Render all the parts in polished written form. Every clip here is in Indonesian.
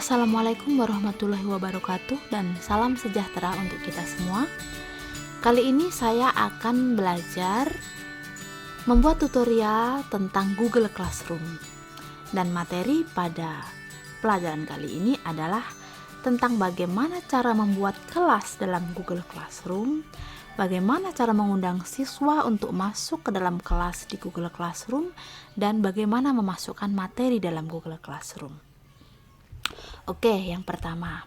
Assalamualaikum warahmatullahi wabarakatuh dan salam sejahtera untuk kita semua. Kali ini saya akan belajar membuat tutorial tentang Google Classroom. Dan materi pada pelajaran kali ini adalah tentang bagaimana cara membuat kelas dalam Google Classroom, bagaimana cara mengundang siswa untuk masuk ke dalam kelas di Google Classroom, dan bagaimana memasukkan materi dalam Google Classroom. Oke, yang pertama,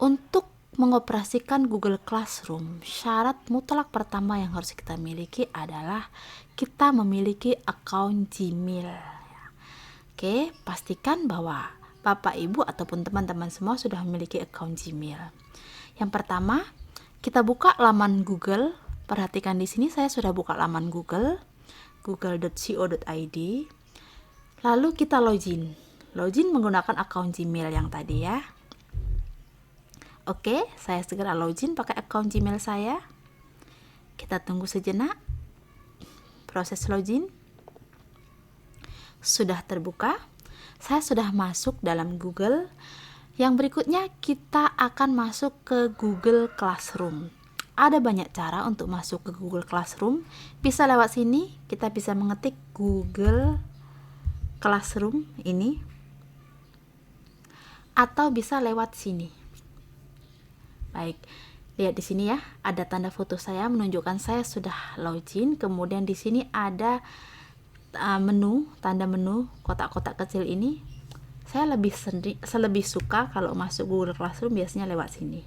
untuk mengoperasikan Google Classroom, syarat mutlak pertama yang harus kita miliki adalah kita memiliki akun Gmail. Oke, pastikan bahwa Bapak, Ibu, ataupun teman-teman semua sudah memiliki akun Gmail. Yang pertama, kita buka laman Google. Perhatikan di sini saya sudah buka laman Google, google.co.id. Lalu kita login menggunakan akun Gmail yang tadi ya. Oke, saya segera login pakai akun Gmail saya. Kita tunggu sejenak. Proses login sudah terbuka. Saya sudah masuk dalam Google. Yang berikutnya kita akan masuk ke Google Classroom. Ada banyak cara untuk masuk ke Google Classroom. Bisa lewat sini, kita bisa mengetik Google Classroom ini, atau bisa lewat sini. Baik, lihat di sini ya, ada tanda foto saya menunjukkan saya sudah login. Kemudian di sini ada tanda menu kotak-kotak kecil ini. Saya lebih suka kalau masuk Google Classroom biasanya lewat sini.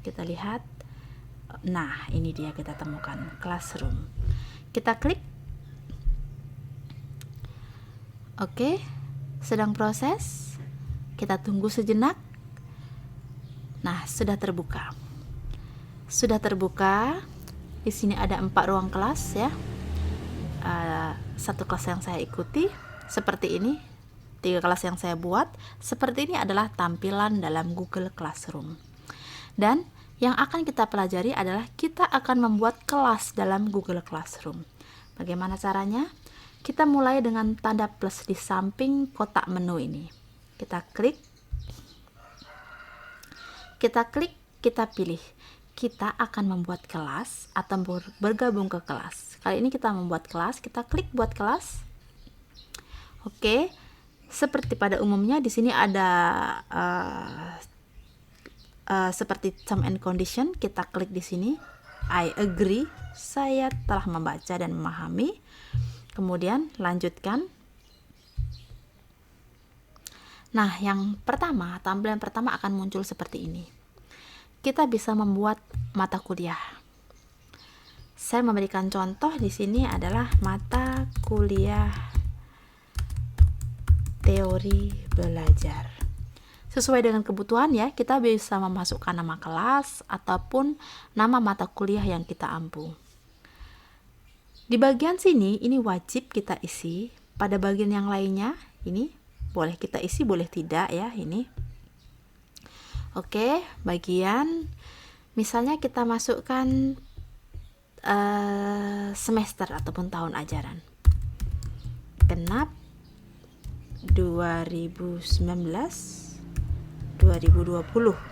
Kita lihat. Nah, ini dia kita temukan Classroom. Kita klik. Oke, sedang proses. Kita tunggu sejenak. Nah, sudah terbuka. Di sini ada 4 ruang kelas ya. Satu kelas yang saya ikuti seperti ini. 3 kelas yang saya buat seperti ini adalah tampilan dalam Google Classroom. Dan yang akan kita pelajari adalah kita akan membuat kelas dalam Google Classroom. Bagaimana caranya? Kita mulai dengan tanda plus di samping kotak menu ini. Kita klik, kita pilih. Kita akan membuat kelas atau bergabung ke kelas. Kali ini kita membuat kelas, kita klik buat kelas. Oke, seperti pada umumnya di sini ada seperti term and condition. Kita klik di sini, I agree, saya telah membaca dan memahami. Kemudian lanjutkan. Nah, tampilan pertama akan muncul seperti ini. Kita bisa membuat mata kuliah. Saya memberikan contoh di sini adalah mata kuliah teori belajar. Sesuai dengan kebutuhan ya, kita bisa memasukkan nama kelas ataupun nama mata kuliah yang kita ampu. Di bagian sini, ini wajib kita isi. Pada bagian yang lainnya, ini boleh kita isi, boleh tidak ya ini. Oke, bagian misalnya kita masukkan semester ataupun tahun ajaran. Genap 2019-2020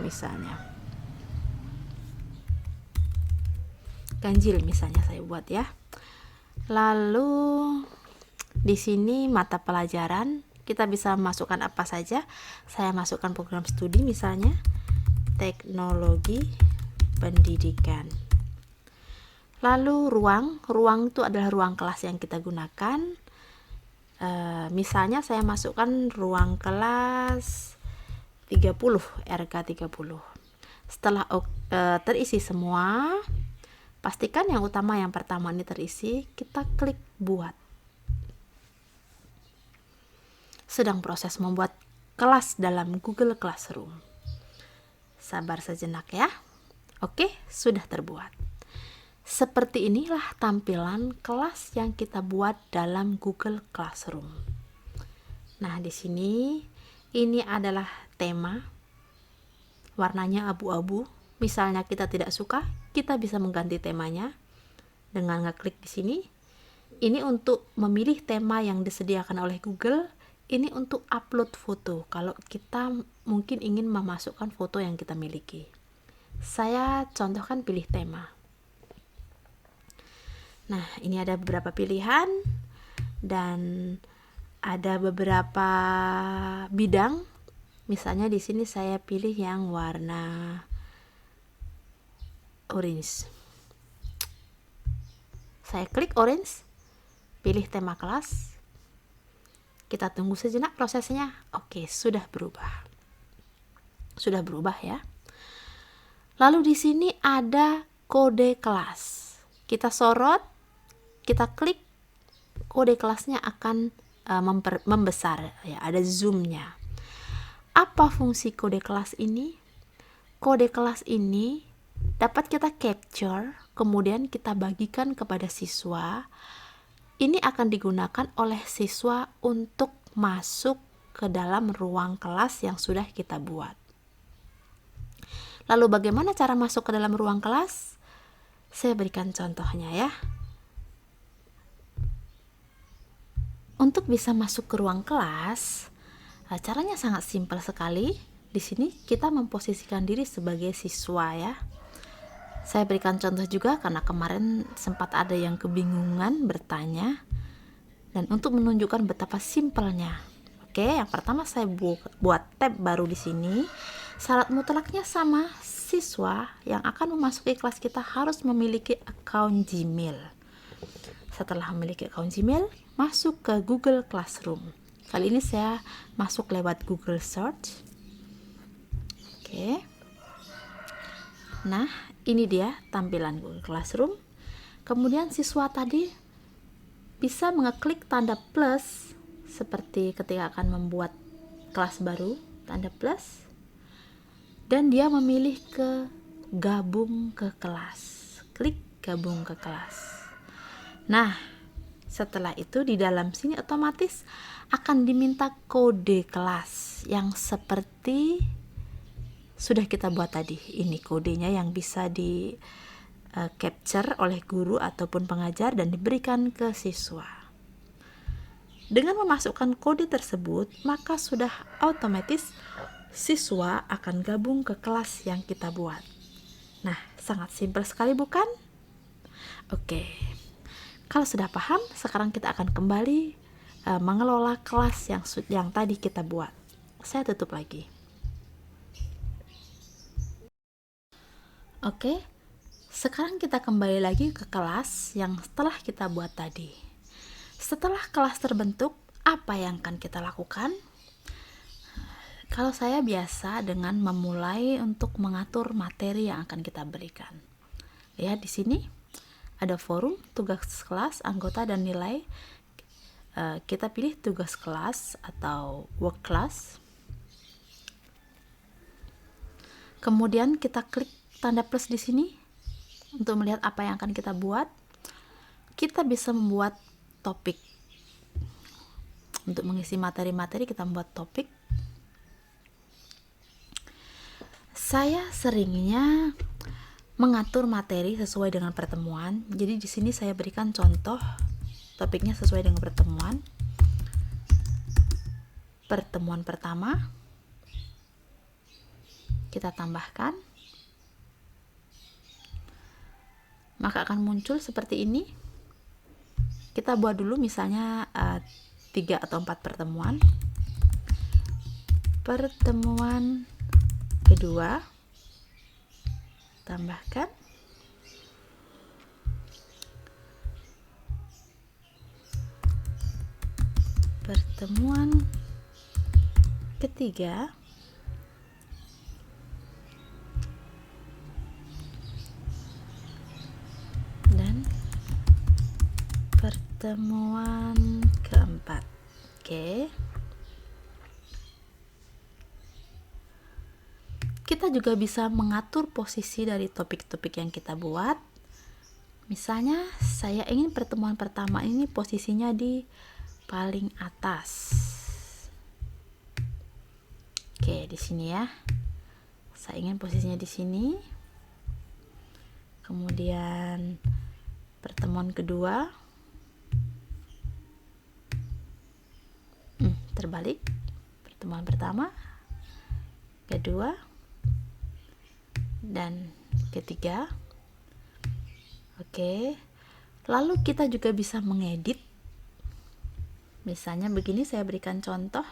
misalnya. Ganjil misalnya saya buat ya. Lalu di sini mata pelajaran kita bisa masukkan apa saja. Saya masukkan program studi misalnya teknologi pendidikan. Lalu ruang itu adalah ruang kelas yang kita gunakan. Misalnya saya masukkan ruang kelas 30, RK 30. Setelah terisi semua, pastikan yang utama yang pertama ini terisi, kita klik buat. Sedang proses membuat kelas dalam Google Classroom. Sabar sejenak ya. Oke, sudah terbuat. Seperti inilah tampilan kelas yang kita buat dalam Google Classroom. Nah, di sini ini adalah tema. Warnanya abu-abu. Misalnya kita tidak suka, kita bisa mengganti temanya dengan ngeklik di sini. Ini untuk memilih tema yang disediakan oleh Google. ini untuk upload foto. Kalau kita mungkin ingin memasukkan foto yang kita miliki. Saya contohkan pilih tema. Nah, ini ada beberapa pilihan dan ada beberapa bidang. Misalnya di sini saya pilih yang warna orange. Saya klik orange, pilih tema kelas. Kita tunggu sejenak prosesnya. Oke, sudah berubah. Sudah berubah ya. Lalu di sini ada kode kelas. Kita sorot, kita klik, kode kelasnya akan membesar ya, ada zoomnya. Apa fungsi kode kelas ini? Kode kelas ini dapat kita capture, kemudian kita bagikan kepada siswa. Ini akan digunakan oleh siswa untuk masuk ke dalam ruang kelas yang sudah kita buat. Lalu bagaimana cara masuk ke dalam ruang kelas? Saya berikan contohnya ya. Untuk bisa masuk ke ruang kelas, caranya sangat simpel sekali. Di sini kita memposisikan diri sebagai siswa ya. Saya berikan contoh juga karena kemarin sempat ada yang kebingungan bertanya, dan untuk menunjukkan betapa simpelnya. Oke, yang pertama saya buat tab baru di sini. Syarat mutlaknya sama, siswa yang akan memasuki kelas kita harus memiliki akun Gmail. Setelah memiliki akun Gmail, masuk ke Google Classroom. Kali ini saya masuk lewat Google Search. Oke. Nah, ini dia tampilan Google Classroom. Kemudian siswa tadi bisa mengeklik tanda plus seperti ketika akan membuat kelas baru, tanda plus, dan dia memilih ke gabung ke kelas. Klik gabung ke kelas. Nah, setelah itu di dalam sini otomatis akan diminta kode kelas yang seperti sudah kita buat tadi. Ini kodenya yang bisa di capture oleh guru ataupun pengajar dan diberikan ke siswa. Dengan memasukkan kode tersebut, maka sudah otomatis siswa akan gabung ke kelas yang kita buat. Nah, sangat simpel sekali bukan? Oke. Kalau sudah paham, sekarang kita akan kembali mengelola kelas yang tadi kita buat. Saya tutup lagi. Oke, sekarang kita kembali lagi ke kelas yang setelah kita buat tadi. Setelah kelas terbentuk, apa yang akan kita lakukan? Kalau saya biasa dengan memulai untuk mengatur materi yang akan kita berikan. Lihat di sini ada forum, tugas kelas, anggota, dan nilai. Kita pilih tugas kelas atau work class. Kemudian kita klik tanda plus di sini untuk melihat apa yang akan kita buat. Kita bisa membuat topik. Untuk mengisi materi-materi kita membuat topik. Saya seringnya mengatur materi sesuai dengan pertemuan. Jadi di sini saya berikan contoh topiknya sesuai dengan pertemuan. Pertemuan pertama kita tambahkan. Maka akan muncul seperti ini. Kita buat dulu misalnya 3 atau 4 pertemuan. Pertemuan kedua, tambahkan. Pertemuan ketiga, dan pertemuan keempat. Oke. Kita juga bisa mengatur posisi dari topik-topik yang kita buat. Misalnya, saya ingin pertemuan pertama ini posisinya di paling atas. Oke, di sini ya. Saya ingin posisinya di sini. Kemudian pertemuan kedua terbalik, pertemuan pertama, kedua, dan ketiga. Oke, lalu kita juga bisa mengedit. Misalnya begini, saya berikan contoh.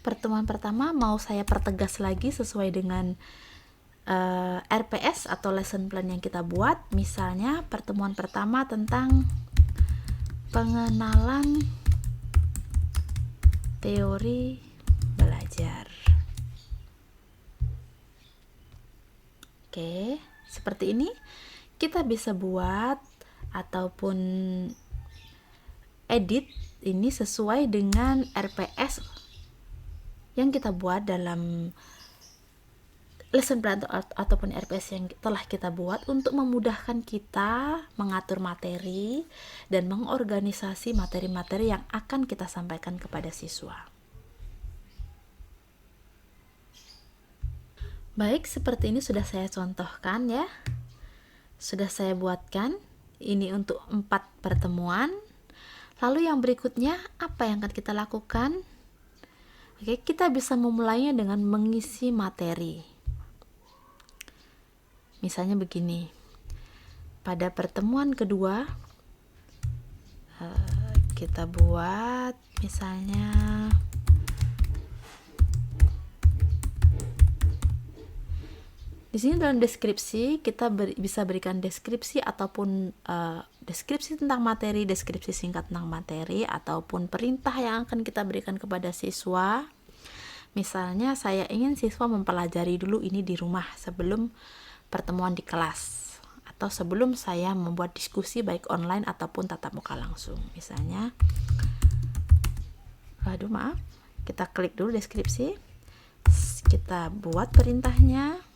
Pertemuan pertama mau saya pertegas lagi sesuai dengan RPS atau lesson plan yang kita buat. Misalnya pertemuan pertama tentang pengenalan teori belajar. Oke, seperti ini kita bisa buat ataupun edit ini sesuai dengan RPS yang kita buat dalam lesson plan ataupun RPS yang telah kita buat untuk memudahkan kita mengatur materi dan mengorganisasi materi-materi yang akan kita sampaikan kepada siswa. Baik, seperti ini sudah saya contohkan ya. Sudah saya buatkan. Ini untuk 4 pertemuan. Lalu yang berikutnya, apa yang akan kita lakukan? Oke, kita bisa memulainya dengan mengisi materi. Misalnya begini, pada pertemuan kedua kita buat misalnya di sini dalam deskripsi kita bisa berikan deskripsi ataupun deskripsi tentang materi, deskripsi singkat tentang materi, ataupun perintah yang akan kita berikan kepada siswa. Misalnya saya ingin siswa mempelajari dulu ini di rumah sebelum pertemuan di kelas, atau sebelum saya membuat diskusi baik online ataupun tatap muka langsung. Misalnya, kita klik dulu deskripsi, kita buat perintahnya.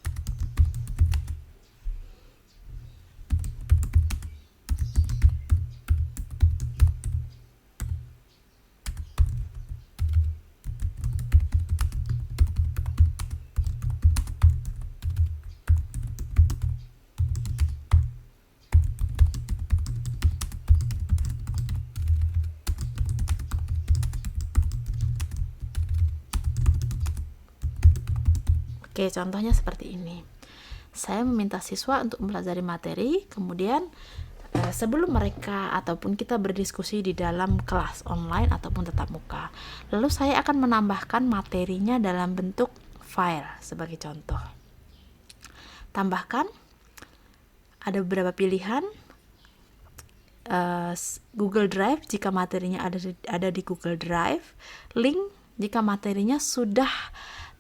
Oke, contohnya seperti ini. Saya meminta siswa untuk mempelajari materi, kemudian sebelum mereka ataupun kita berdiskusi di dalam kelas online ataupun tatap muka. Lalu saya akan menambahkan materinya dalam bentuk file sebagai contoh. Tambahkan, ada beberapa pilihan. Google Drive jika materinya ada di Google Drive, link jika materinya sudah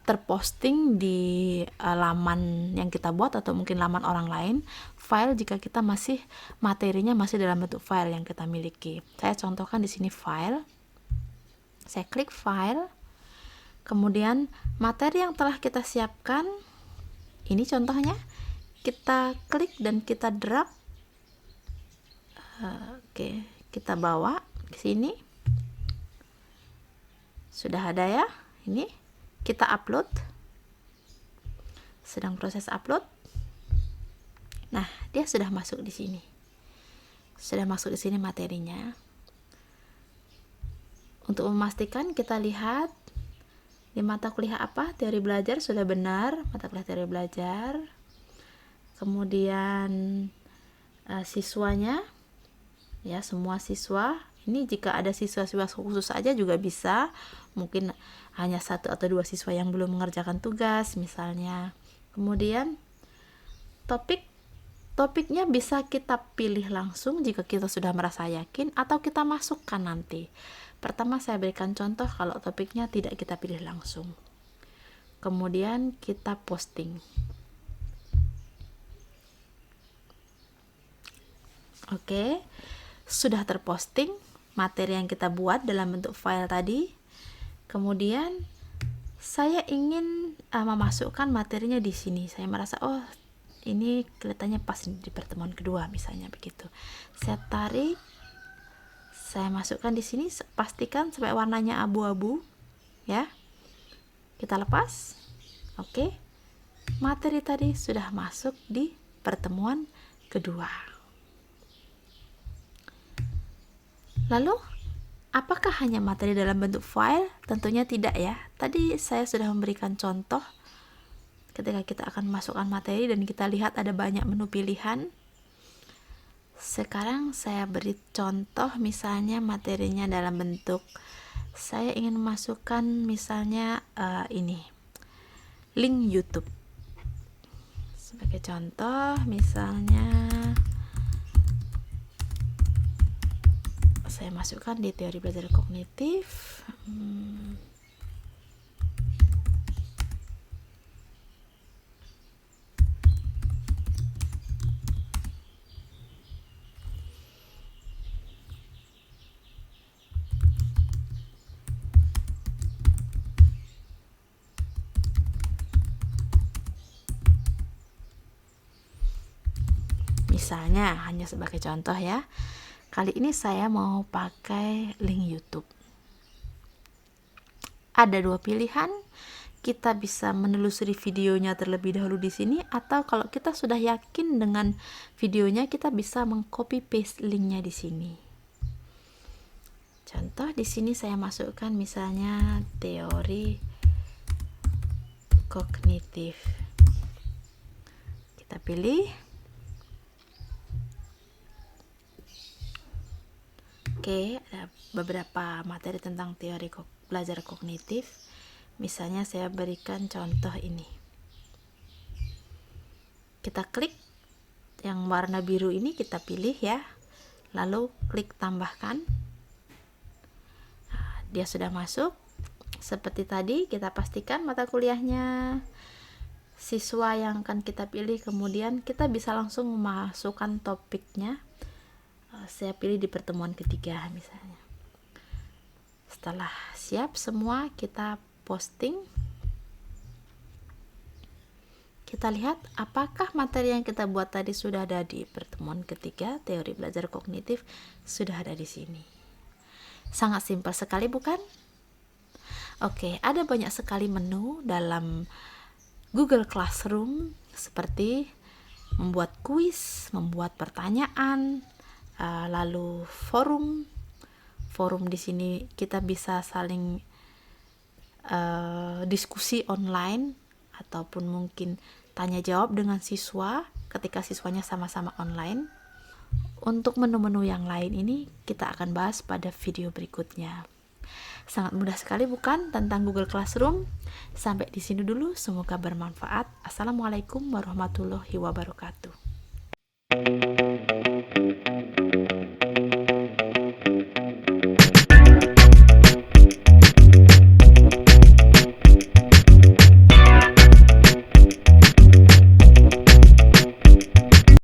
terposting di laman yang kita buat atau mungkin laman orang lain, file jika kita materinya masih dalam bentuk file yang kita miliki. Saya contohkan di sini file. Saya klik file. Kemudian materi yang telah kita siapkan, ini contohnya, kita klik dan kita drag. Oke, kita bawa ke sini. Sudah ada ya, ini. Kita upload, sedang proses upload. Nah, dia sudah masuk di sini. Sudah masuk di sini materinya. Untuk memastikan, kita lihat di mata kuliah apa, teori belajar sudah benar, mata kuliah teori belajar. Kemudian siswanya, ya semua siswa. Ini jika ada siswa-siswa khusus saja juga bisa, mungkin hanya 1 atau 2 siswa yang belum mengerjakan tugas misalnya. Kemudian topiknya bisa kita pilih langsung jika kita sudah merasa yakin, atau kita masukkan nanti. Pertama saya berikan contoh kalau topiknya tidak kita pilih langsung. Kemudian kita posting. Oke, sudah terposting materi yang kita buat dalam bentuk file tadi. Kemudian saya ingin memasukkan materinya di sini. Saya merasa ini kelihatannya pas di pertemuan kedua misalnya begitu. Saya tarik, saya masukkan di sini, pastikan sampai warnanya abu-abu ya. Kita lepas. Oke. Materi tadi sudah masuk di pertemuan kedua. Lalu, apakah hanya materi dalam bentuk file? Tentunya tidak ya. Tadi saya sudah memberikan contoh ketika kita akan masukkan materi dan kita lihat ada banyak menu pilihan. Sekarang saya beri contoh misalnya materinya dalam bentuk saya ingin masukkan misalnya ini link YouTube. Sebagai contoh misalnya saya masukkan di teori belajar kognitif. Misalnya, hanya sebagai contoh ya. Kali ini saya mau pakai link YouTube. Ada dua pilihan. Kita bisa menelusuri videonya terlebih dahulu di sini, atau kalau kita sudah yakin dengan videonya, kita bisa mengcopy paste linknya di sini. Contoh di sini saya masukkan misalnya teori kognitif. Kita pilih. Oke, ada beberapa materi tentang teori belajar kognitif. Misalnya saya berikan contoh ini. Kita klik yang warna biru ini, kita pilih ya. Lalu klik tambahkan. Nah, dia sudah masuk. Seperti tadi, kita pastikan mata kuliahnya, siswa yang akan kita pilih, kemudian kita bisa langsung memasukkan topiknya. Saya pilih di pertemuan ketiga misalnya. Setelah siap semua, kita posting. Kita lihat apakah materi yang kita buat tadi sudah ada di pertemuan ketiga teori belajar kognitif, sudah ada di sini. Sangat simpel sekali, bukan? Oke, ada banyak sekali menu dalam Google Classroom, seperti membuat kuis, membuat pertanyaan, lalu forum di sini kita bisa saling diskusi online ataupun mungkin tanya jawab dengan siswa ketika siswanya sama-sama online. Untuk menu-menu yang lain ini kita akan bahas pada video berikutnya. Sangat mudah sekali, bukan, tentang Google Classroom? Sampai di sini dulu, semoga bermanfaat. Assalamualaikum warahmatullahi wabarakatuh.